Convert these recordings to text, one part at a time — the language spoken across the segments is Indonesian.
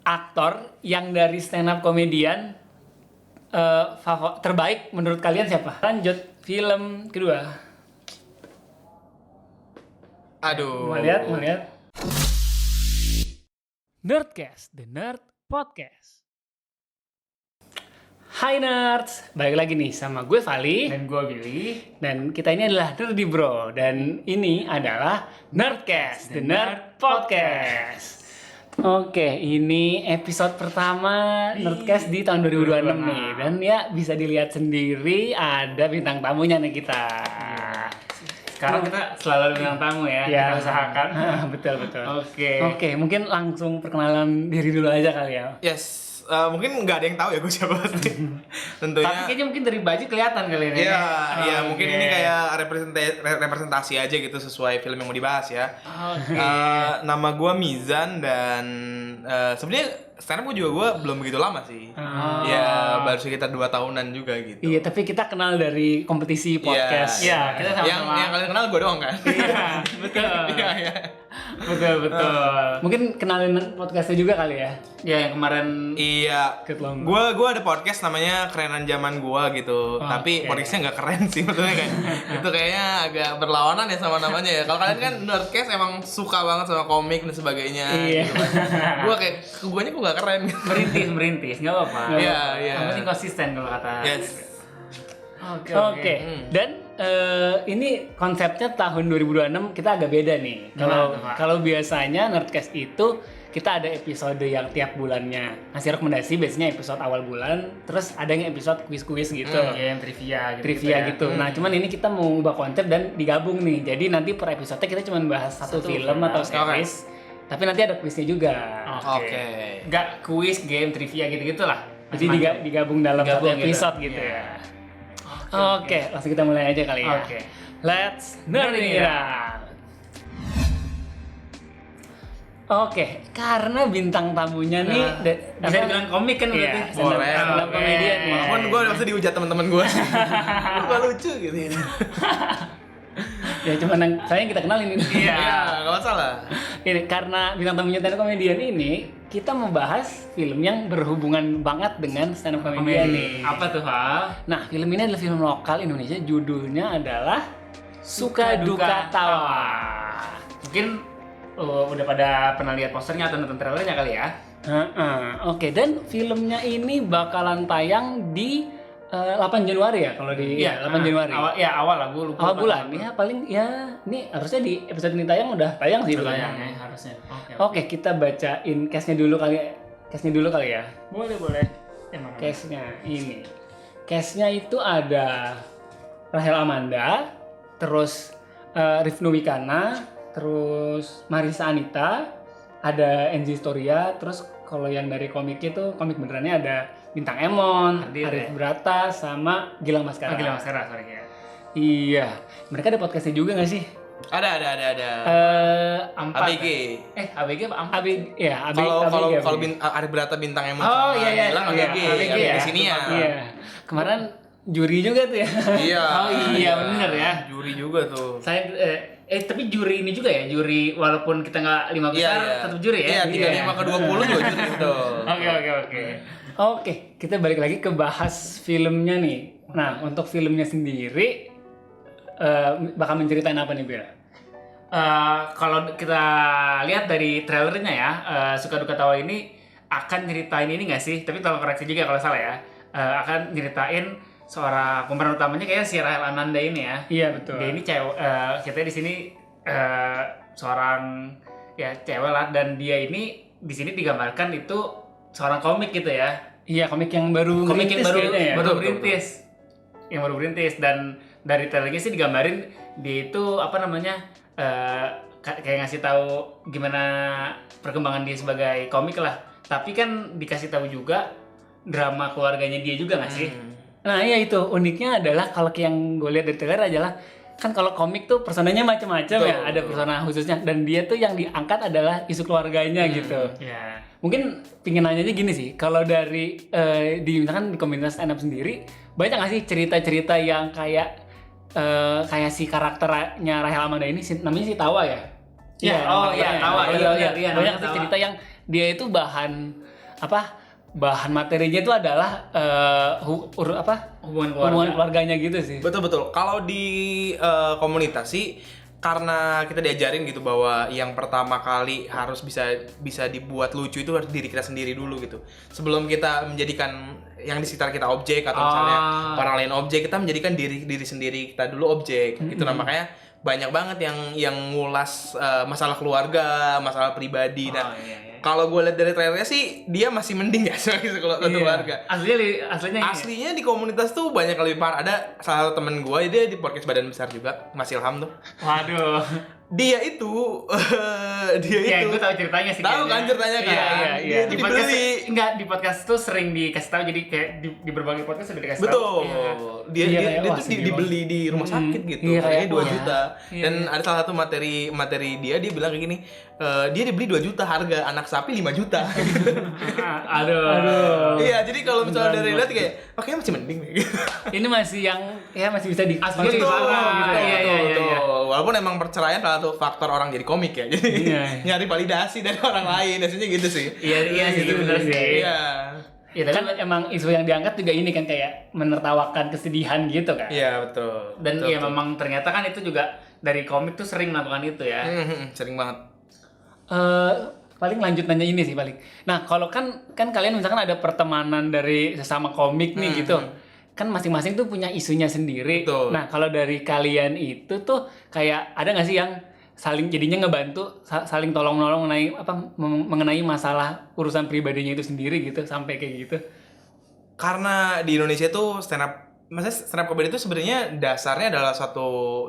aktor yang dari stand up komedian terbaik menurut kalian siapa? Lanjut film kedua. Aduh. Mau lihat? Nerdcast, The Nerd Podcast. Hai Nerds, balik lagi nih sama gue Vali Dan gue Billy. dan kita ini adalah Nerdy Bro dan ini adalah Nerdcast, The Nerd Podcast. Oke, ini episode pertama Nerdcast di tahun 2026 nih dan ya bisa dilihat sendiri ada bintang tamunya nih kita. Sekarang kita selalu ada bintang tamu ya, kita usahakan. Betul. Oke. Oke, mungkin langsung perkenalan diri dulu aja kali ya. Yes. Mungkin nggak ada yang tahu ya gue siapa pasti. Tentunya. Tapi kayaknya mungkin dari baju kelihatan kali ini. Iya, mungkin ini kayak representasi aja gitu sesuai film yang mau dibahas ya. Oke. Nama gue Mizan dan sebenarnya stand up gue belum begitu lama sih. Ya baru sekitar 2 tahunan juga gitu. Iya, tapi kita kenal dari kompetisi podcast. Iya, kita sama-sama. Yang kalian kenal gue doang kan? Iya, betul. Iya. Betul. Mungkin kenalin podcastnya juga kali ya. Ya yang kemarin Iya. Ketlong. Gue ada podcast namanya Kerenan Zaman Gua gitu. Tapi podcastnya nggak keren sih maksudnya kayak itu kayaknya agak berlawanan ya sama namanya ya. Kalau kalian kan Nerdcast emang suka banget sama komik dan sebagainya. Iya. Gitu kan. Gue kayak guanya kok nggak keren. merintis, nggak apa-apa. Iya. Yang penting konsisten kalau kata. Yes. Oke. Dan ini konsepnya tahun 2026 kita agak beda nih. Gimana tuh, Pak? Kalau biasanya Nerdcast itu kita ada episode yang tiap bulannya ngasih rekomendasi, biasanya episode awal bulan, terus ada yang episode kuis-kuis gitu. Game trivia gitu. Trivia gitu. Nah, cuman ini kita mau ubah konsep dan digabung nih. Jadi nanti per episode kita cuma bahas satu film atau series. Tapi nanti ada kuisnya juga. Oke. Nggak kuis, game, trivia gitu-gitu lah. Jadi digabung dalam satu Digabung gitu. episode gitu Iya. ya. Oke, langsung kita mulai aja kali ya. Oke. Let's nerding it out. Oke, karena bintang tamunya nih Bisa dibilang komik kan Iya, berarti? Boleh. stand-up Oke. comedian nih. Walaupun gue pasti dihujat teman-teman gue. Gue lucu gitu. Ya cuman saya yang kita kenalin ini. Iya. Nggak masalah. Ini karena bintang tamunya stand-up comedian ini, kita membahas film yang berhubungan banget dengan stand-up comedian nih. Apa tuh, Hal? Nah, film ini adalah film lokal Indonesia, judulnya adalah Suka Duka Tawa. Mungkin udah pada pernah lihat posternya atau nonton trailernya kali ya? Oke, dan filmnya ini bakalan tayang di 8 Januari ya kalau di 8 Januari. Awal lah, gue lupa. Awal bulan ya, paling ya ini harusnya di episode ini tayang udah tayang sih Udah filmnya. tayang ya, harusnya. Oke, kita bacain cast-nya dulu kali ya. Boleh. Emang. Cast-nya ini. Cast-nya itu ada Rahel Amanda, terus Rifnu Wikana, terus Marisa Anita, ada Enzi Storia, terus kalau yang dari komiknya itu komik benerannya ada Bintang Emon, Hadir, Arif ya? Brata, sama Gilang Baskara. Gila Mas Hera, sorry ya. Iya, mereka ada podcastnya juga nggak sih? Ada. Ampat. ABG. ABG apa Ampat? Kalau Arif Brata Bintang Emon Oh, sama iya. Gilang Iya, ABG. ABG ya. Di sini ya. Iya, kemarin juri juga tuh ya. Iya. Oh, iya, bener ya. Juri juga tuh. Saya tapi juri ini juga ya, juri walaupun kita nggak 5 besar, tetap juri ya? Iya, 35 ke 20 juga juri betul. Oke. Oke, kita balik lagi ke bahas filmnya nih. Nah, untuk filmnya sendiri bakal menceritain apa nih, Bil? Kalau kita lihat dari trailernya ya, Suka Duka Tawa ini akan nyeritain ini nggak sih? Tapi tolong koreksi juga kalau salah ya. Akan nyeritain seorang pemeran utamanya kayaknya si Rahel Ananda ini ya. Iya, betul. Dia ini cewek, ceritanya di sini seorang ya cewek lah, dan dia ini di sini digambarkan itu seorang komik gitu ya. Iya, komik yang baru Komik yang ngerintis baru kayaknya ya. baru berintis. Yang baru berintis, dan dari trailernya sih digambarin dia itu apa namanya? Kayak ngasih tahu gimana perkembangan dia sebagai komik lah. Tapi kan dikasih tahu juga drama keluarganya dia juga nggak sih? Nah, iya itu uniknya adalah kalau yang gue lihat dari trailer adalah kan kalau komik tuh personanya macam-macam ya, ada persona khususnya dan dia tuh yang diangkat adalah isu keluarganya gitu. Ya. Mungkin pingin nanya aja gini sih, kalau dari misalkan di komunitas stand up sendiri banyak nggak sih cerita-cerita yang kayak si karakternya Rahel Amanda ini namanya si Tawa ya? Iya, Tawa. Banyak Iya, sih namanya cerita Tawa. yang dia itu bahan materinya itu adalah hubungan keluarganya gitu sih. Betul. Kalau di komunitas sih karena kita diajarin gitu bahwa yang pertama kali harus bisa dibuat lucu itu harus diri kita sendiri dulu gitu. Sebelum kita menjadikan yang di sekitar kita objek atau misalnya orang lain objek, kita menjadikan diri sendiri kita dulu objek gitu. Nah, makanya banyak banget yang ngulas masalah keluarga, masalah pribadi. Nah, kalau gue lihat dari trailernya sih dia masih mending ya sebagai keluarga. Aslinya di komunitas tuh banyak yang lebih parah. Ada salah satu temen gue, dia di podcast Badan Besar juga, Mas Ilham tuh. Waduh. Dia itu gue tahu ceritanya sih. Tahu kan ceritanya kan? Iya. Di podcast di podcast tuh sering dikasih tahu, jadi kayak di berbagai podcast sudah dikasih tahu. Betul. Dia tuh dibeli di rumah sakit gitu. Harganya 2 juta. Dan ada salah satu materi dia bilang kayak gini, dia dibeli 2 juta, harga anak sapi 5 juta. Aduh. Iya, jadi kalau misalnya dari lihat kayak kayaknya masih mending nih. Ini masih yang ya masih bisa Aslinya gitu. Iya. Walaupun emang perceraian salah satu faktor orang jadi komik ya. Jadi nyari validasi dari orang lain, biasanya gitu sih. Iya sih, benar sih. Iya. Ya, kan emang isu yang diangkat juga ini kan kayak menertawakan kesedihan gitu kan. Iya, betul. Dan iya memang ternyata kan itu juga dari komik tuh sering melakukan itu ya. Sering banget. Paling lanjut nanya ini sih paling. Nah, kalau kan kalian misalkan ada pertemanan dari sesama komik nih gitu. Kan masing-masing tuh punya isunya sendiri. Betul. Nah, kalau dari kalian itu tuh kayak ada nggak sih yang saling jadinya ngebantu, saling tolong-nolong mengenai masalah urusan pribadinya itu sendiri gitu sampai kayak gitu? Karena di Indonesia tuh stand up comedy itu sebenarnya dasarnya adalah satu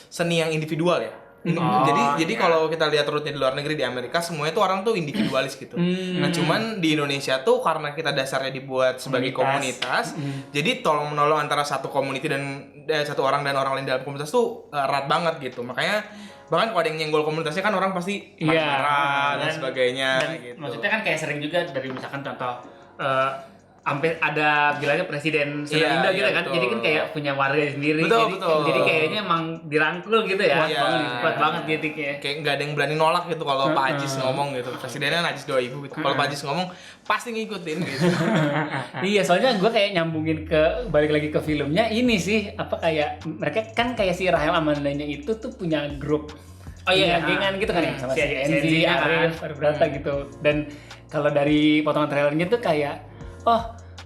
seni yang individual ya. Jadi kalau kita lihat rootnya di luar negeri, di Amerika semuanya tuh orang tuh individualis gitu. Nah, cuman di Indonesia tuh karena kita dasarnya dibuat sebagai komunitas, jadi tolong menolong antara satu community dan satu orang dan orang lain dalam komunitas tuh erat banget gitu. Makanya bahkan kalau ada yang nyenggol komunitasnya kan orang pasti marah dan sebagainya gitu. Maksudnya kan kayak sering juga dari misalkan contoh sampai ada bilangnya presiden Samarinda gitu kan, jadi kan kayak punya warga sendiri, jadi kayaknya emang dirangkul gitu ya, kuat banget gitu kayak nggak ada yang berani nolak gitu kalau Pak Ajis ngomong gitu, presidennya Najis 2000 gitu, kalau Pak Ajis ngomong pasti ngikutin gitu. Iya, soalnya gue kayak nyambungin balik lagi ke filmnya ini sih, kayak mereka kan kayak si Rahel Amandanya itu tuh punya grup. Gengan gitu kan ya, sama si Enzi, Arif Brata gitu. Dan kalau dari potongan trailernya tuh kayak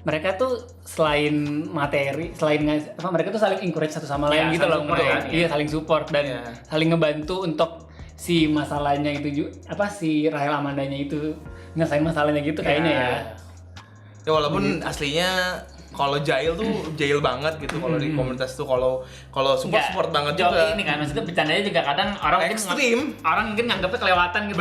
mereka tuh selain materi, mereka tuh saling encourage satu sama lain gitu loh. Iya, saling support dan saling ngebantu untuk si masalahnya itu si Rahel Amandanya itu nyelesain masalahnya gitu kayaknya ya. Ya walaupun aslinya kalau jahil tuh jahil banget gitu, kalau di komunitas tuh kalau support banget juga. Ini kan maksudnya bercandanya juga kadang orang ekstrim. Orang mungkin nganggapnya kelewatan gitu.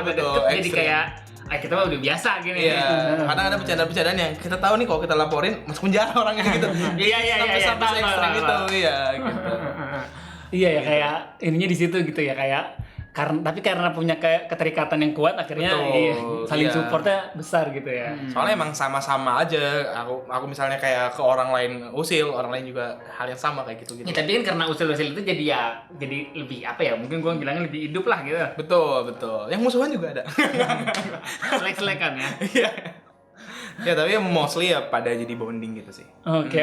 Betul. Jadi kayak kita mah udah biasa gini. Iya. Kadang ada bercandaan yang kita tahu nih kalau kita laporin masuk penjara orangnya gitu. Iya. Sampai ekstrim itu, gitu. Iya ya, kayak ininya di situ gitu ya, kayak karena punya keterikatan yang kuat akhirnya saling supportnya besar gitu ya. Soalnya emang sama-sama aja. Aku misalnya kayak ke orang lain usil, orang lain juga hal yang sama kayak gitu. Ya, tapi kan karena usil-usil itu jadi lebih mungkin gue bilangnya lebih hidup lah gitu. Betul. Yang musuhan juga ada. Selek-selekan ya. Iya. Ya tapi mostly ya pada jadi bonding gitu sih. Oke.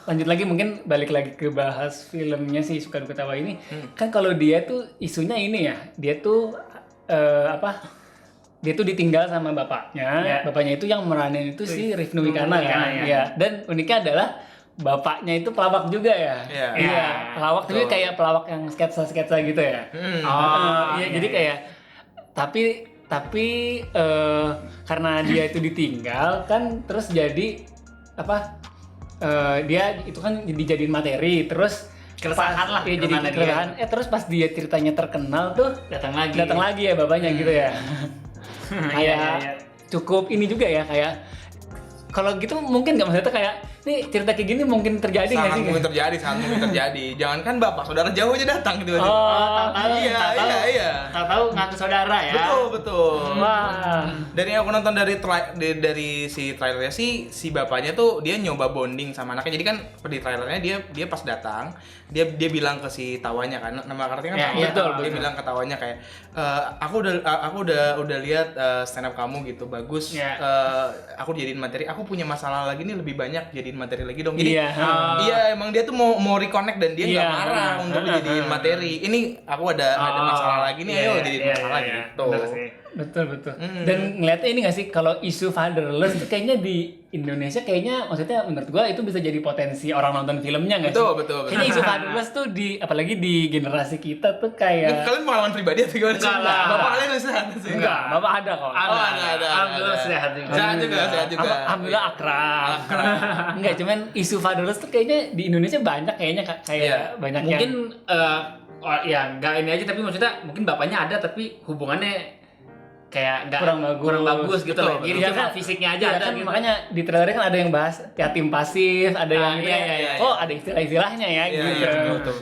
Lanjut lagi, mungkin balik lagi ke bahas filmnya si Suka Duka Tawa ini. Kan kalau dia tuh isunya ini ya, dia tuh dia tuh ditinggal sama bapaknya. Bapaknya itu yang meranin itu si Rifnu Wikana kan. Iya. Dan uniknya adalah bapaknya itu pelawak juga ya. Iya. Pelawak tapi kayak pelawak yang sketsa-sketsa gitu ya. Jadi kayak tapi karena dia itu ditinggal kan, terus jadi dia itu kan dijadiin materi, terus keresahan lah jadi keresahan. Terus pas dia ceritanya terkenal tuh datang lagi ya bapaknya gitu ya. Kayak cukup ini juga ya, kayak kalau gitu mungkin nggak, maksudnya kayak ini nih cerita kayak gini mungkin terjadi nggak sangat sih? mungkin terjadi, sangat mungkin terjadi. Jangankan bapak, saudara jauh aja datang gitu. Iya. Tahu-tahu ngaku saudara ya. Betul. Wah. Dari yang aku nonton dari si trailernya sih, si bapaknya tuh dia nyoba bonding sama anaknya. Jadi kan di trailernya dia pas datang, dia bilang ke si tawanya kan, nama karakternya kan Ya, Tawa. betul, Dia betul. bilang ke tawanya kayak aku udah lihat stand up kamu gitu, bagus. Ya. Aku jadiin materi, aku punya masalah lagi nih, lebih banyak jadiin materi lagi dong. Jadi Iya. iya emang dia tuh mau reconnect dan dia nggak Iya. marah untuk dijadiin materi. Ini aku ada masalah lagi nih, ayo jadiin masalah gitu. Bener sih. Betul. Dan ngeliatnya ini nggak sih kalau isu fatherless tuh kayaknya di Indonesia kayaknya maksudnya menurut gua itu bisa jadi potensi orang nonton filmnya nggak sih? Betul. Kayaknya isu fatherless tuh apalagi di generasi kita tuh Ini kayak kalian pengalaman pribadi atau gimana sih? Enggak lah. Bapak kalian udah sehat sih? enggak, bapak ada kok. ada. Alhamdulillah sehat juga. Sehat juga. Alhamdulillah akrab. Enggak, cuman isu fatherless tuh kayaknya di Indonesia banyak kayaknya kayak banyak Mungkin yang ya nggak ini aja, tapi maksudnya mungkin bapaknya ada tapi hubungannya kayak nggak Kurang bagus. gitu Betul, loh. Jadi Iya cuma kan, fisiknya aja iya ada kan, gitu. makanya di trailernya kan ada yang bahas yatim pasif, ada yang gitu iya, ya. iya. Oh, ada istilah-istilahnya ya Iya, gitu. betul.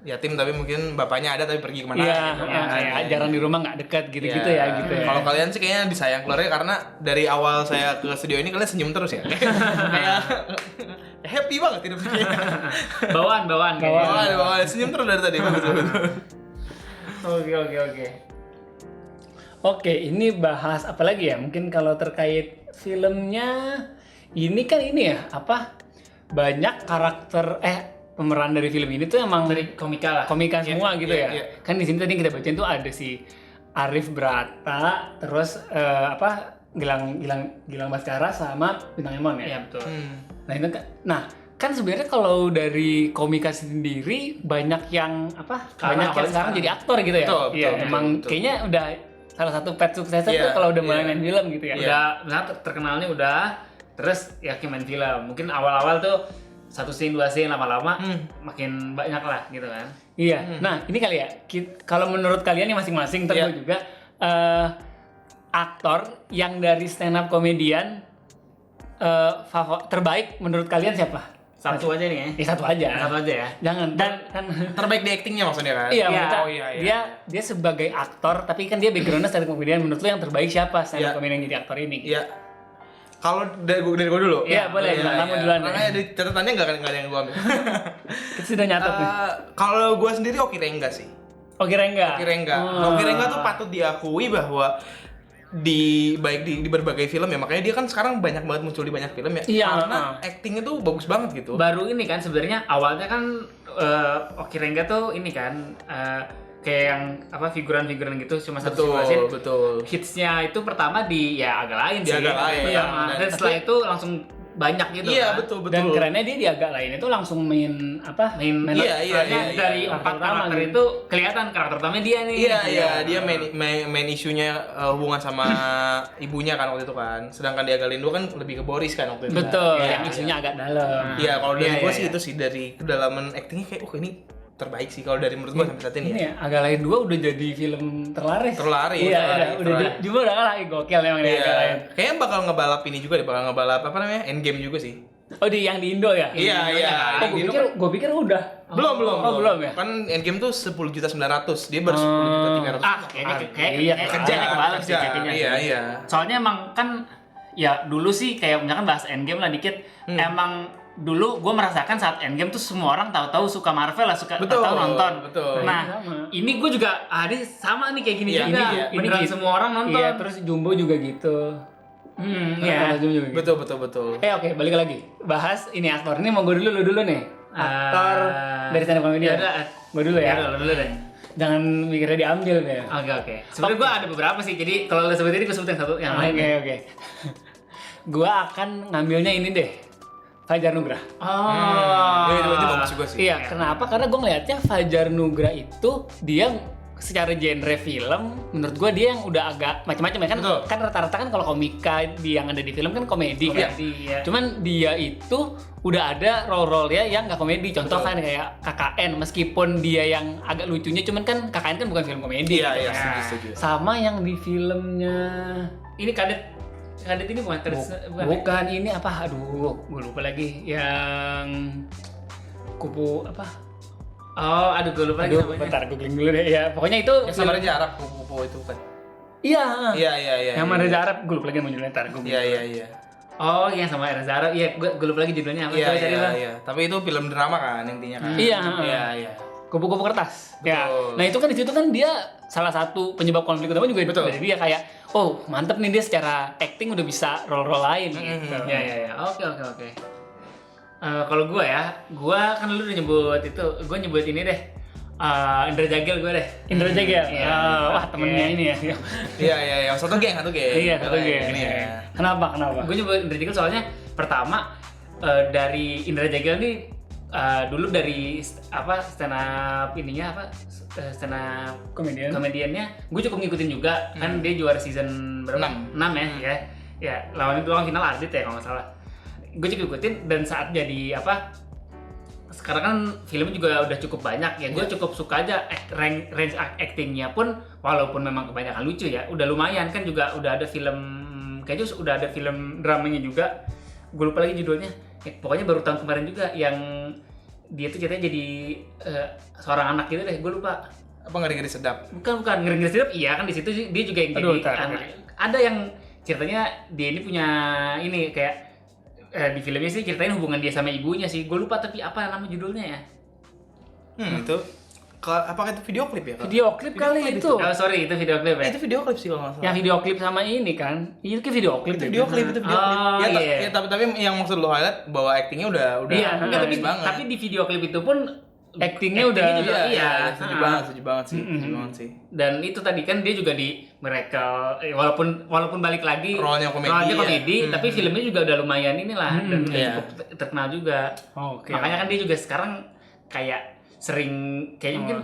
Yatim tapi mungkin bapaknya ada tapi pergi kemana Iya, gitu. kayak jarang di rumah nggak dekat gitu-gitu Iya. ya gitu ya. Kalau kalian sih kayaknya disayang keluarga karena dari awal saya ke studio ini kalian senyum terus ya. Kayak happy banget hidupnya. Bawaan kayaknya. Bawaan senyum terus dari tadi. Betul. Oke. Oke, ini bahas apa lagi ya? Mungkin kalau terkait filmnya, ini kan ini ya, banyak karakter pemeran dari film ini tuh emang Dari komika lah. komika semua gitu ya. iya. Kan di sini tadi yang kita bacain tuh ada si Arif Brata, terus Gilang Baskara sama Bintang Emon ya. Iya betul. Nah, itu kan sebenarnya kalau dari komika sendiri banyak yang banyak yang sekarang jadi aktor gitu ya. Betul, Iya, betul, emang betul. kayaknya udah salah satu pet suksesnya Iya, tuh kalau udah mulai iya. main film gitu ya. Iya. Udah misalnya terkenalnya udah, terus yakin main film. Mungkin awal-awal tuh 1 scene 2 scene, lama-lama makin banyak lah gitu kan. Iya. Nah, ini kali ya. Kalau menurut kalian nih masing-masing, Iya. gue juga aktor yang dari stand up komedian terbaik menurut kalian siapa? Satu aja nih ya. Satu aja. Satu aja ya. Jangan kan Terbaik di actingnya maksudnya kan? iya, Iya. maksudnya Oh, iya. dia sebagai aktor tapi kan dia backgroundnya stand up komedian. Menurut lu yang terbaik siapa stand up Iya. komedian yang jadi aktor ini? Iya. Kalau dari gua dulu. Iya, boleh. Kamu duluan ya. Makanya di catatannya nggak ada yang gua ambil. Kita sudah nyatet nih. Kalau gua sendiri Oki Rengga sih. Oh, kira enggak? Oki Rengga. Oki Rengga tuh patut diakui bahwa baik di berbagai film ya, makanya dia kan sekarang banyak banget muncul di banyak film ya. Iya, Karena actingnya tuh bagus banget gitu. Baru ini kan sebenarnya awalnya kan Oki Rengga tuh ini kan kayak yang figuran-figuran gitu cuma satu scene. Betul. Hitsnya itu pertama di ya agak lain Di sih. Agak Lain, Iya, dan- dan setelah itu langsung banyak gitu Iya, kan. betul. Dan kerennya dia di agak lain itu langsung main Iya, iya. dari Karakter 4 utama karakter gitu. itu kelihatan karakter utamanya dia nih. Iya, dia main isunya hubungan sama ibunya kan waktu itu kan. Sedangkan di Agak Lain 2 kan lebih ke Boris kan waktu itu. betul, Kan? yang isunya agak dalam. Iya, kalau dari Iya, gue iya, sih iya. itu sih dari kedalaman actingnya kayak ini terbaik sih kalau dari menurut gue sampai saat ini. Ini Ya. ya, agak lain 2 udah jadi film terlaris. Terlaris, Iya, terlaris. udah juga udah kalah gokil emang dia agak lain. Iya. Kayaknya bakal ngebalap ini juga deh, bakal ngebalap apa namanya? Endgame juga sih. Oh, yang di Indo ya? Iya. Oh, gue pikir udah. Belum. ya? Kan Endgame tuh 10.900.000, dia baru 10.300.000. Iya, kerja kebalap sih jadinya. Iya. Soalnya emang kan ya dulu sih kayak misalkan bahas Endgame lah dikit. Emang dulu gue merasakan saat Endgame tuh semua orang tahu-tahu suka Marvel lah, suka Betul, tahu nonton. betul. Nah, Sama. ini gue juga ini sama nih kayak gini Iya, juga. iya. Beneran gitu. semua orang nonton. Iya, terus Jumbo juga gitu. Iya. Jumbo juga gitu. Betul. Oke, balik lagi. Bahas ini aktor. Ini mau gue dulu, lu dulu nih. Aktor dari stand up comedy. Ya udah. Gue dulu ya. Ya, dulu deh. Jangan mikirnya diambil ya. Oke. Sebenarnya gue ada beberapa sih. Jadi kalau lu sebutin ini gue sebutin satu yang lain. Oke. Gue akan ngambilnya ini deh. Fajar Nugrah. Oh. Itu bagus juga sih. Iya, kenapa? Karena gue ngelihatnya Fajar Nugrah itu dia secara genre film, menurut gue dia yang udah agak macam-macam ya kan. Betul. Kan rata-rata kan kalau komika yang ada di film kan komedi kan. Iya. Cuman dia itu udah ada role-role ya yang nggak komedi. Contoh kan kayak KKN, meskipun dia yang agak lucunya, cuman kan KKN kan bukan film komedi. Iya, gitu iya, kan. setuju. Sama yang di filmnya Ini kadet. Kadit ini bukan Bukan ini apa? Aduh, gue lupa lagi. Yang kupu apa? Oh, aduh gue lupa lagi Aduh, namanya. bentar googling dulu deh. Ya, pokoknya itu Yang sama Reza Arab kupu-kupu itu kan. Iya. Iya. Yang mana Reza Arab, gue lupa lagi judulnya, ntar gue Iya. Oh, yang sama Reza Arab. Iya, gue lupa lagi judulnya apa. Coba cari lah. Iya. Tapi itu film drama kan intinya kan. Iya. Iya. Kupu-kupu kertas. Betul. Ya. Nah, itu kan di situ kan dia salah satu penyebab konflik utama juga Betul. dari dia kayak, oh, mantep nih dia secara acting udah bisa role-role lain gitu. Ya. Oke. Kalau gue kan lu udah nyebut itu, gue nyebut ini deh. Indra Jagel gue deh. Indra Jagel. Iya. Wah, temennya ini ya. Iya. Satu geng. Iya, satu geng. Iya. Kenapa? Gue nyebut Indra Jagel soalnya pertama dari Indra Jagel nih dulu dari stand up ininya stand up komediannya gue cukup ngikutin juga kan dia juara season berapa? 6 ya lawan final Ardit ya kalau nggak salah. Gue cukup ikutin dan saat jadi sekarang kan filmnya juga udah cukup banyak ya, gue cukup suka aja range actingnya pun walaupun memang kebanyakan lucu ya, udah lumayan kan juga udah ada film kayaknya udah ada film dramanya juga, gue lupa lagi judulnya. Pokoknya baru tahun kemarin juga yang dia tuh ceritanya jadi seorang anak gitu deh, gue lupa. Apa ngeri-ngeri sedap? Bukan ngeri-ngeri sedap, iya kan di situ dia juga yang jadi anak. Ada yang ceritanya dia ini punya ini kayak di filmnya sih ceritain hubungan dia sama ibunya sih, gue lupa tapi apa nama judulnya ya? Itu apakah itu video klip ya? Video klip kali itu. Oh sorry, itu video klip ya? Itu video klip sih kalau nggak salah. Yang video klip sama ini kan? Itu kan video klip. Itu video klip. Oh, Ya, tapi yang maksud lo highlight bahwa actingnya udah iya, bagus banget. tapi di video klip itu pun actingnya udah juga iya. Setuju banget sih. Dan itu tadi kan dia juga di Miracle walaupun balik lagi role-nya komedi, tapi filmnya juga udah lumayan inilah dan iya. cukup terkenal juga. Oke. Makanya kan dia juga sekarang kayak mungkin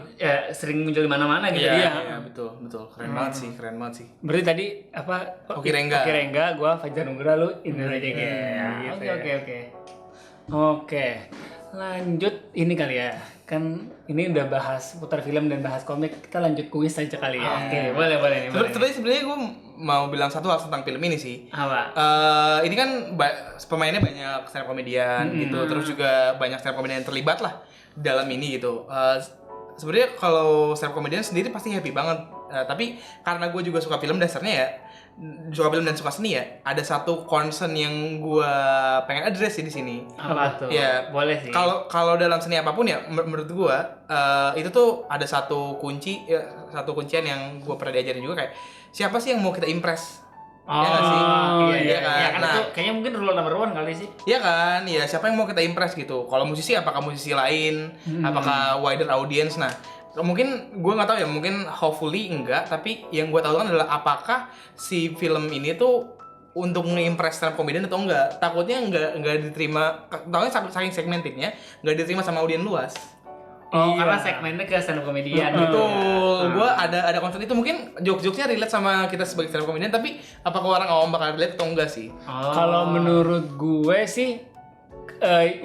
sering muncul di mana-mana gitu. Iya, betul. Keren banget sih. Berarti tadi apa? Hoki Rengga. Gua Fajar Nugra, lu Indra Jagel. Oke. Lanjut ini kali ya. Kan ini udah bahas putar film dan bahas komik. Kita lanjut kuis aja kali ya. Oke, boleh nih. Sebenarnya gue mau bilang satu hal tentang film ini sih. Apa? Ini kan pemainnya banyak stand up komedian gitu, terus juga banyak stand up komedian yang terlibat lah dalam ini gitu. Sebenarnya kalau stand up komedian sendiri pasti happy banget. Tapi karena gue juga suka film dasarnya ya, suka film dan suka seni ya, ada satu concern yang gue pengen address sih di sini. Apa tuh? Ya, boleh sih. Kalau dalam seni apapun ya, menurut gue itu tuh ada satu kuncian yang gue pernah diajarin juga, kayak siapa sih yang mau kita impress? Oh, ya nggak sih? iya kan? Ya kan Nah, itu kayaknya mungkin rule number one kali sih. iya kan, ya siapa yang mau kita impress gitu. Kalau musisi, apakah musisi lain, apakah wider audience. Nah, mungkin gue nggak tahu ya, mungkin hopefully enggak, tapi yang gue tahu kan adalah apakah si film ini tuh untuk nge-impress stand up comedian atau enggak. Takutnya enggak diterima, tahunya saking segmentednya nggak diterima sama audiens luas. Oh, karena segmennya ke stand up comedian. Betul. Gue ada concern itu, mungkin jokes-jokesnya relate sama kita sebagai stand up comedian, tapi apakah orang awam bakal relate atau enggak sih? Kalau menurut gue sih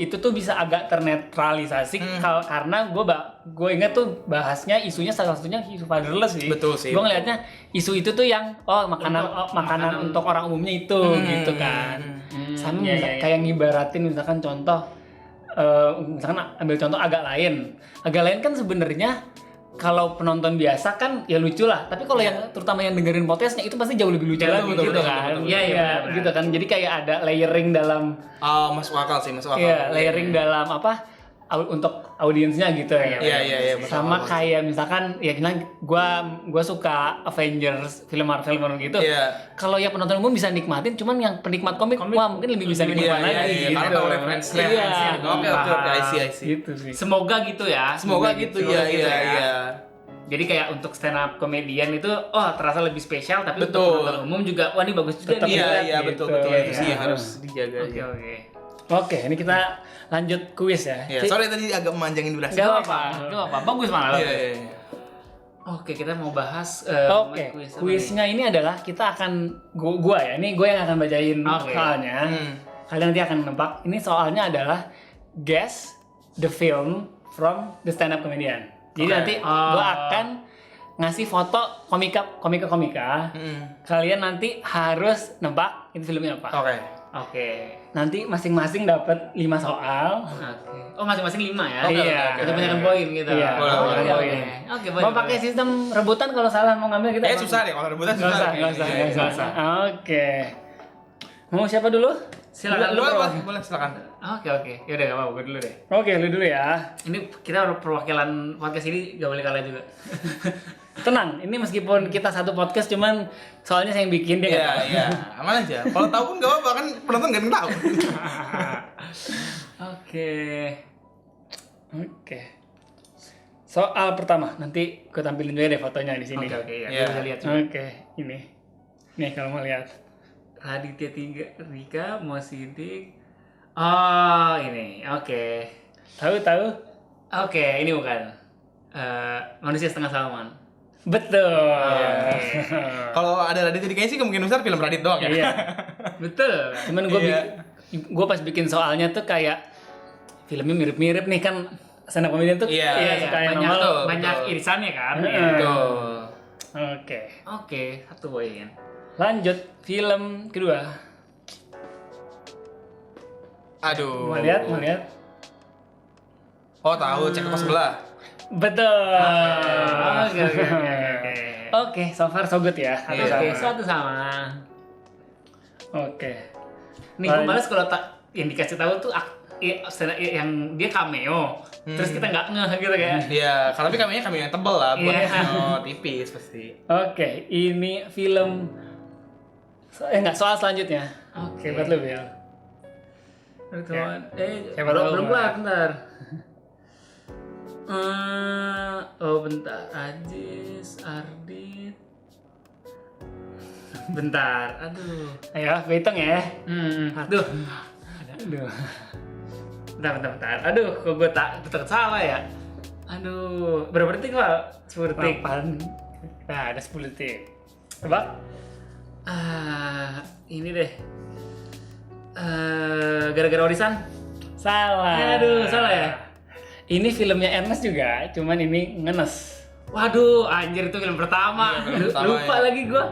itu tuh bisa agak ternetralisasi karena gue ingat tuh bahasnya isunya salah satunya isu fatherless sih. Betul sih. Gue ngelihatnya isu itu tuh yang makanan untuk orang umumnya itu gitu kan. Sama kayak ngibaratin misalkan contoh misalkan ambil contoh agak lain kan sebenarnya kalau penonton biasa kan ya lucu lah, tapi kalau yang terutama yang dengerin podcastnya itu pasti jauh lebih lucu lagi gitu kan. Iya gitu kan, jadi kayak ada layering dalam masuk akal sih. Iya, layering dalam apa untuk audiensnya gitu ya. Iya. Sama kayak misalkan ya gua suka Avengers, film Marvel gitu. Iya. Kalau ya penonton umum bisa nikmatin, cuman yang penikmat komik wah mungkin lebih bisa nikmatin lagi gitu. Karena tahu referensinya. Iya. Oke, I see. Gitu sih. Semoga gitu ya. Semoga gitu. Iya. Jadi kayak untuk stand up comedian itu terasa lebih spesial, tapi betul. untuk penonton umum juga wah ini bagus juga nih. Iya, betul. Itu sih yang harus dijaga. Oke, ini kita lanjut kuis ya. Iya, sorry tadi agak memanjangin durasi. Gak apa-apa. Bagus malah. Iya. Oke, kita mau bahas kuisnya ini adalah kita akan gua ya. Ini gue yang akan bacain soalnya. Kalian nanti akan nebak. Ini soalnya adalah guess the film from the stand up comedian. Jadi nanti gua akan ngasih foto komika. Kalian nanti harus nebak itu filmnya apa. Oke. Oke. Nanti masing-masing dapat 5 soal. Oke. Oh, masing-masing 5 ya? Oke, Iya. oke, Kita banyakkan poin gitu. Iya, boleh, Oke, boleh, oke. boleh. Oke, boleh. Mau pakai sistem rebutan kalau salah mau ngambil kita. Susah deh kalau rebutan Nggak susah. usah, nggak usah, Iya, nggak usah. Oke. Mau siapa dulu? Silakan. Lu Boleh, silakan. Oke. Yaudah, gak apa-apa, gue dulu deh. Oke, lu dulu ya. Ini kita perwakilan podcast ini gak boleh kalah juga. Tenang, ini meskipun kita satu podcast cuman soalnya saya yang bikin dia nggak tahu. Iya. Aman aja. Kalau tahu pun nggak apa-apa kan penonton nggak ada yang tahu. Oke. Soal pertama, nanti gue tampilin juga deh fotonya di sini. Oke, ya. Iya. Gue bisa lihat juga. Oke, ini. Nih kalau mau lihat. Raditya Rika, Mo Sidik. Oh, ini. Oke. Tahu? Oke, ini bukan. Manusia Setengah Salman. Betul. Kalau ada Radit kayaknya sih kemungkinan besar film Radit doang ya. Iya. Betul. Cuman gue Iya. pas bikin soalnya tuh kayak filmnya mirip-mirip nih kan, stand up comedian tuh Iya, suka yang banyak, nongol. betul. banyak irisannya kan. Heeh. Iya. Betul. Oke. Oke, 1 poin. Lanjut film kedua. Aduh. Mau lihat? Oh tahu, cek pos sebelah. Betul. Oke. Oke, so far so good ya. Satu Iya. Oke, sama. suatu sama. Oke. Nih, gue males kalau yang dikasih tahu tuh yang dia cameo, terus kita nggak ngeh gitu kayak. Iya, kalau tapi kami yang tebel lah, buat Iya. tipis pasti. Oke, ini film enggak, soal selanjutnya. Oke. Hebat lu, Bill. Teman, Siapa tahu, belum Mas. kelar, bentar. Oh bentar, Ajis, Ardit. Bentar, aduh. Ayo, gue hitung ya. Aduh. Aduh. Bentar. Aduh, kok gue tak salah ya? Aduh, berapa detik, Pak? 10 detik. 8. Nah, ada 10 detik. Coba. Ini deh. Gara-gara warisan? Salah. Aduh, salah ya? Ini filmnya Ernest juga, cuman ini ngenes. Waduh, anjir itu film pertama. Iya, film pertama, Lupa ya. lagi gua.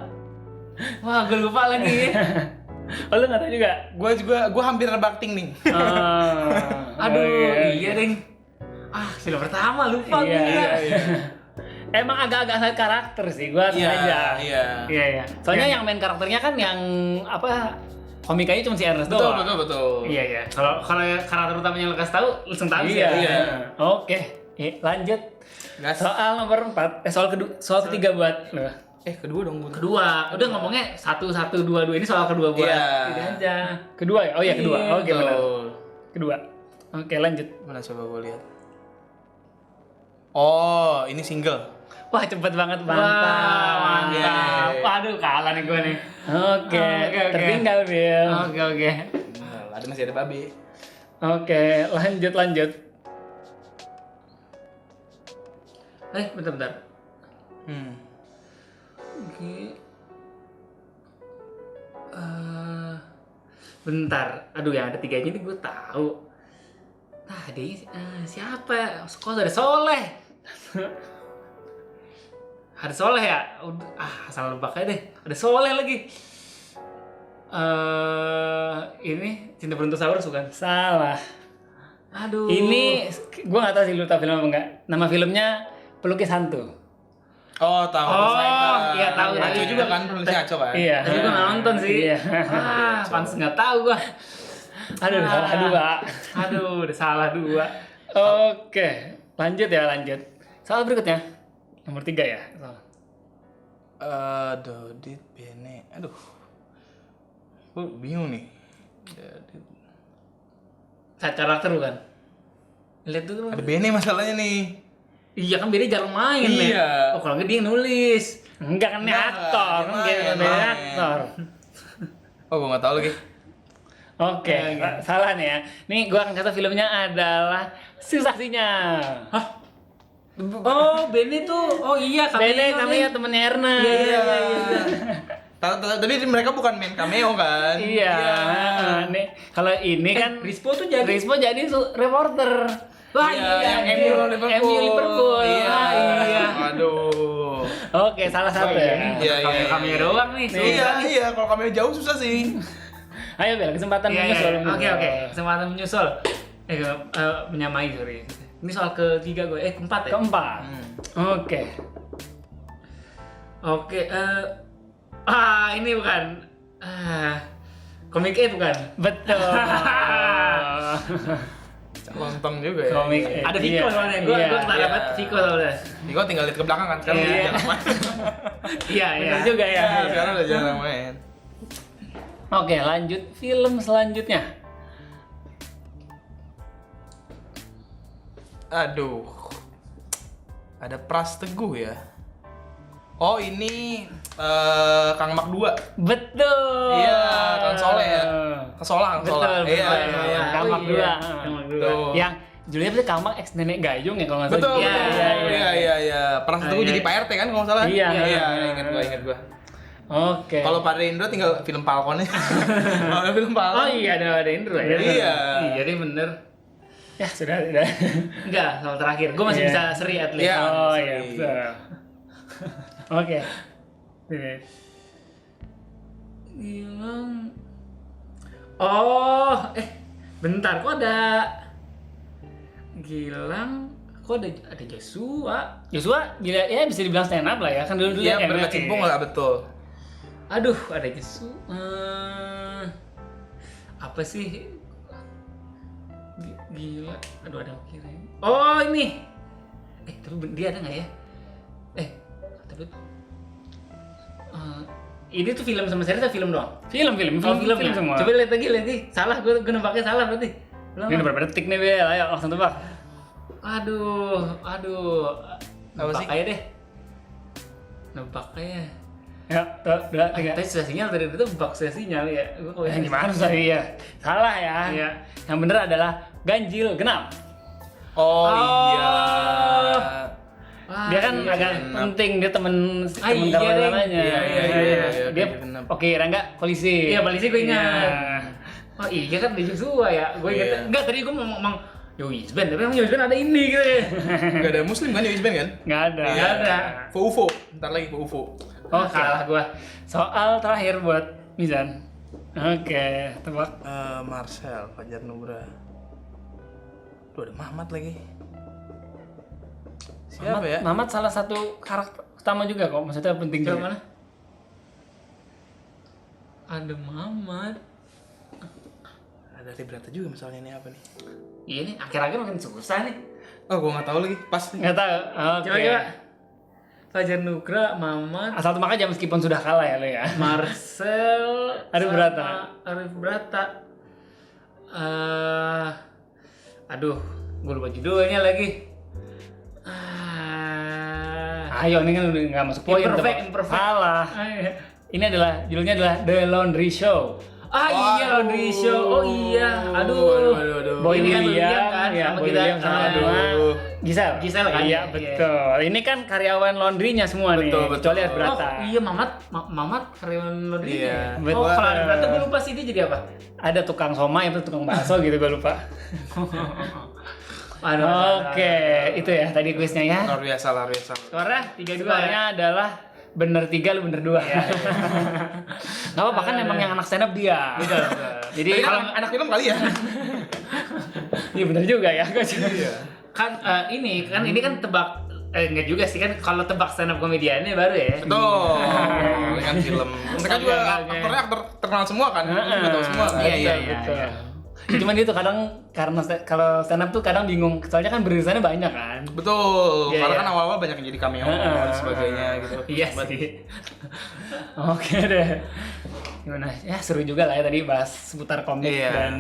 Wah, gue lupa lagi. Oh, lu nggak tahu juga? Gue hampir nebak Ting nih. Aduh, oke. iya, Deng. Film pertama lupa gue. Iya. Emang agak-agak side karakter sih, gua sengaja. Iya. Soalnya yang main karakternya kan yang apa? Komikanya cuma si Ernest doang. Betul. Iya. Kalau karakter utamanya lo kasih tahu, langsung tahu sih. Iya. ya. Oke. Lanjut. Gas. Soal nomor 4, soal ketiga buat lo. Kedua dong, Bu. Kedua, udah ngomongnya 1, 2, 2 ini soal kedua buat Iya. ini aja. Kedua ya? Oh iya, kedua. Iya, Oke, benar. Betul. Kedua. Oke, lanjut. Mana coba gue lihat. Oh, ini single. Wah, cepet banget, Wah, mantap. mantap. Iya. Waduh, kalah nih gue nih. Oke, Oke. tertinggal, Bill. Oke. Ada masih ada babi. Oke, lanjut. Bentar. Oke. Bentar. Aduh, yang ada 3 nya ini gue tahu. Tadi siapa? Kok ada Soleh? Ada Soleh ya? Udah, asal lebak aja deh. Ada Soleh lagi. Ini Cinta Brontosaurus bukan? Salah. Aduh. Ini gua nggak tahu sih lu tahu film apa enggak. Nama filmnya Pelukis Hantu. Oh, tahu. Iya, tahu. Aco juga kan, penulisnya Aco kan? Iya. Tadi gue nggak nonton sih. Iya. Pantes nggak tahu gue. Aduh, salah dua. Aduh, udah salah 2. Oke, lanjut. Soal berikutnya. Nomor 3 ya. Dodit Bene. Aduh. Gue bingung nih. Dodit. Side karakter bukan? Lihat dulu. Ada Bene masalahnya nih. Iya kan, beda jarang main. Iya. Men. Oh, kalau nggak dia yang nulis. Enggak kan, ini Enggak, aktor. Kan dia dia main. aktor. Oh, gue nggak tahu lagi. Oke, salah nih ya. Nih gua akan kata filmnya adalah Sensasinya. Hah? Oh, Benny tuh. Oh iya, Bene namanya temennya Ernest. Iya. Tapi mereka bukan main cameo kan? Iya. Nih, kalau ini kan Rispo tuh jadi. Rispo jadi reporter. Wah, Iya, yang iya. MU Liverpool. MU Liverpool. Iya. Ah, iya. Aduh. Oke, salah satu ya. Iya. Kamera doang nih. Iya, kalau kamera jauh susah sih. Ayo Bel, kesempatan Iya, menyusul. Oke. Kesempatan menyusul. Menyamai, sorry. Ini soal ketiga gue. Keempat ya? Keempat. Oke. Oke, ini bukan. Komik bukan? Betul. Lontong juga ya. Komik Ada iya. Viko soalnya. Gue Iya. ketara banget Viko soalnya. Iko tinggal lihat ke belakang kan sekarang Iya. udah jarang main. Iya. Bener juga ya. Iya, sekarang udah jarang main. Oke, lanjut film selanjutnya. Aduh. Ada Pras Teguh ya. Oh, ini Kang Mak 2. Betul. Iya, Kang Soleh ya. Kang Betul, Soleh. betul. Iya. Kang Mak 2. Kang Mak 2. Tuh. Yang judulnya berarti Kang Mak ex nenek Gayung ya kalau nggak salah. Betul, Iya, betul. Iya. Pras Teguh Iya. jadi Pak RT kan kalau nggak salah. Iya. Ingat gua. Oke. Kalau Pak Indro tinggal film Falcon-nya. Kalau ada film Falcon. Oh iya, ada Indro ya. Iya. Iya, ini bener. Ya sudah. Enggak, sama terakhir. Gue masih Iya. bisa seri at least. Iya. Oh sorry. iya betul. Oke. Gilang. Oh, bentar, kok ada Gilang, kok ada Joshua. Joshua gila ya bisa dibilang stand up lah ya kan dulu Iya, ya, berkecimpung lah betul. Aduh, ada Joshua. Apa sih? Gila. Aduh, ada kira. Oh, ini. Tapi dia ada nggak ya? Tapi ini tuh film sama seri atau film doang? Film Film ya? semua. Coba lihat lagi. Salah, gue nebaknya salah berarti. Ini udah berapa detik nih Bel? Ayo langsung tebak. Aduh. Apa sih? Nebak aja deh. Nebak aja. Ya, 2, 3. Tadi sudah sinyal dari itu bak sudah sinyal ya. Gue kok Gimana tadi ya? Salah ya. Iya. Yang bener adalah ganjil genap. Oh, Oh. iya. Dia kan iya. agak penting, dia temen Ah, iya kawan deh. namanya. Iya. Dia Ganjil genap. oke, Rangga polisi. Iya, polisi gue ingat. Iya. Oh iya kan ada Joshua ya. Gue ingat. Iya. Enggak, tadi gue mau ngomong Yoisben, tapi emang Yoisben ada ini gitu ya. Gak ada muslim kan Yoisben kan? Nggak ada. Iya. Nggak ada. UFO. Ntar lagi UFO. Oke. Salah gue. Soal terakhir buat Mizan. Oke, tebak. Marcel, Fajar Nugra. Tuh ada Mamat lagi. Siapa ya? Mamat salah satu karakter utama juga kok, maksudnya penting Coba juga. mana? Ada Muhammad. Ada Ribrata juga misalnya ini apa nih? Iya nih, akhir-akhir makin susah nih. Oh, gua nggak tahu lagi. Pas nih. Nggak tahu. Oke. Coba. Fajar Nugra, Muhammad, Asal tebak aja meskipun sudah kalah ya lo ya. Marcel, Arif sama Brata. Arif Brata. Aduh, gue lupa judulnya lagi. Ayo, ini kan udah nggak masuk poin. Imperfect, tebak. imperfect. Salah. Ini adalah judulnya adalah The Laundry Show. Iya, Laundry Show. Oh iya, aduh. Boy Ini kan William, kan, ya, sama Boy kita. William sama Gisel. Gisel kan? Iya, Iya. betul. Ini kan karyawan laundrynya semua nih, Betul, betul. kecuali Arif Oh Brata. iya, Mamat karyawan laundry. Iya. Oh, Betul. kalau Arif Brata gue lupa sih dia jadi apa? Ada tukang somai, itu tukang bakso gitu, gue lupa. Oke, itu ya tadi kuisnya ya. Luar biasa. Suara 3-2 ya. Skornya adalah bener 3, lu bener 2 ya. Gak apa-apa kan emang yang anak stand up dia. Betul. Jadi Tapi kalau kan anak film kali ya? iya bener juga ya. Gua juga. Iya. Kan ini kan tebak enggak juga sih kan kalau tebak stand up komediannya baru ya. Betul. Ini kan film. Mereka juga Oke. aktornya aktor terkenal semua kan? Kita tahu semua kan? Iya, Betul. iya. Cuman itu kadang karena kalau stand up tuh kadang bingung, soalnya kan berisannya banyak kan. Betul. Iya, Karena iya. kan awal-awal banyak yang jadi cameo dan sebagainya gitu. Iya sih. Oke deh. Gimana? Ya seru juga lah ya tadi bahas seputar komik Iya.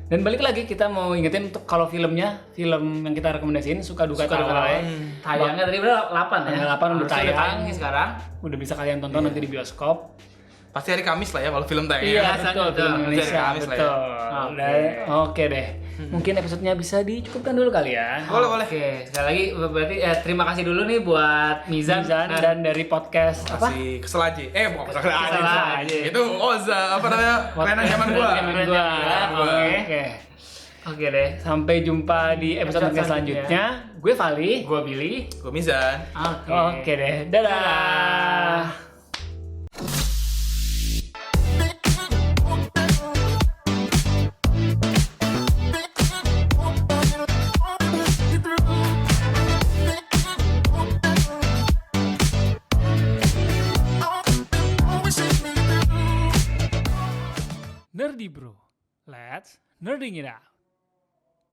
dan balik lagi kita mau ingetin untuk kalau film yang kita rekomendasiin suka duka Suka duka Tawa. ya. Tayangnya tadi berapa? 8 ya? Tanggal 8 udah Harusnya tayang. nih sekarang. Udah bisa kalian tonton nanti di bioskop. Pasti hari Kamis lah ya kalau film tayang. Iya. betul, biasanya film tuh. Indonesia, Kamis lah ya. betul. Oke. Oke deh. Mungkin episodenya bisa dicukupkan dulu kali ya. Boleh. Oke, sekali lagi berarti terima kasih dulu nih buat Mizan, Mizan dan dari podcast apa? Kasih kesel aja. Bukan kesel Kesel aja. aja. Itu Oza apa namanya? Kerenan zaman gua. Zaman gua. Keren. Oke. Oke deh. Sampai jumpa di episode Episode selanjutnya. Gue Vali. Gue Billy. Gue Mizan. Oke. Oke deh. Dadah. Nerdy Bro. Let's nerding it out.